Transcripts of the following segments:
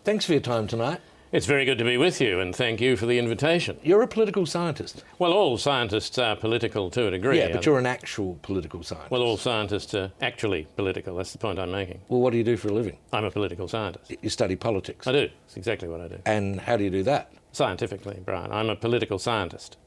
Thanks for your time tonight. It's very good to be with you, and thank you for the invitation. You're a political scientist. Well, all scientists are political to a degree. Yeah, but you're an actual political scientist. Well, all scientists are actually political. That's the point I'm making. Well, what do you do for a living? I'm a political scientist. You study politics? I do. That's exactly what I do. And how do you do that? Scientifically, Brian. I'm a political scientist.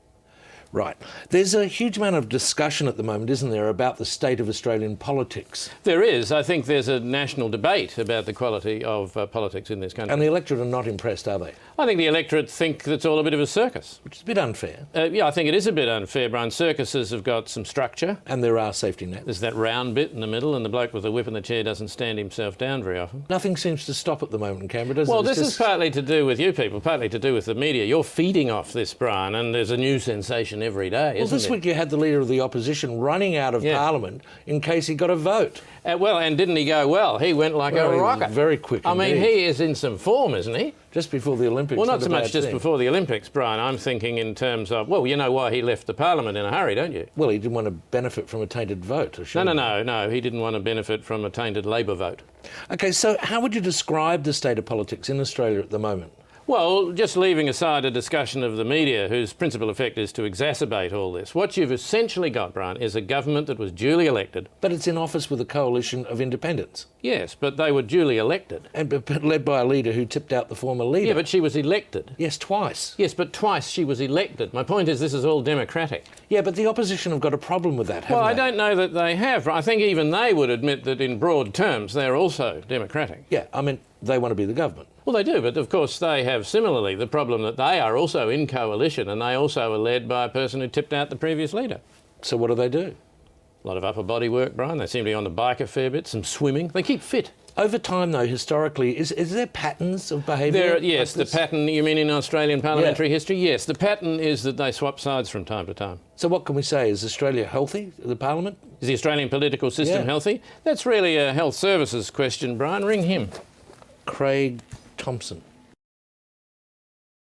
Right. There's a huge amount of discussion at the moment, isn't there, about the state of Australian politics? There is. I think there's a national debate about the quality of politics in this country. And the electorate are not impressed, are they? I think the electorate think that's all a bit of a circus. Which is a bit unfair. Yeah, I think it is a bit unfair, Brian. Circuses have got some structure. And there are safety nets. There's that round bit in the middle, and the bloke with the whip in the chair doesn't stand himself down very often. Nothing seems to stop at the moment in Canberra, does it? Well, this is partly to do with you people, partly to do with the media. You're feeding off this, Brian, and there's a new sensation every day, isn't this week you had the Leader of the Opposition running out of Parliament in case he got a vote. Well, and didn't he go well? He went like a rocket. Very quick I mean, he is in some form, isn't he? Just before the Olympics. Well, not so much just before the Olympics, Brian. I'm thinking in terms of, well, you know why he left the Parliament in a hurry, don't you? Well, he didn't want to benefit from a tainted vote. No. He didn't want to benefit from a tainted Labor vote. OK, so how would you describe the state of politics in Australia at the moment? Well, just leaving aside a discussion of the media, whose principal effect is to exacerbate all this, what you've essentially got, Brian, is a government that was duly elected. But it's in office with a coalition of independents. Yes, but they were duly elected. But led by a leader who tipped out the former leader. Yeah, but she was elected. Yes, twice. Yes, but twice she was elected. My point is this is all democratic. Yeah, but the opposition have got a problem with that, haven't they? Well, I don't know that they have. I think even they would admit that in broad terms they're also democratic. Yeah, I mean, they want to be the government. Well, they do, but of course they have similarly the problem that they are also in coalition and they also are led by a person who tipped out the previous leader. So what do? A lot of upper body work, Brian. They seem to be on the bike a fair bit, some swimming. They keep fit. Over time, though, historically, is there patterns of behaviour? Yes, the pattern, you mean in Australian parliamentary history? Yes, the pattern is that they swap sides from time to time. So what can we say? Is Australia healthy, the parliament? Is the Australian political system healthy? That's really a health services question, Brian. Ring him. Craig Thompson.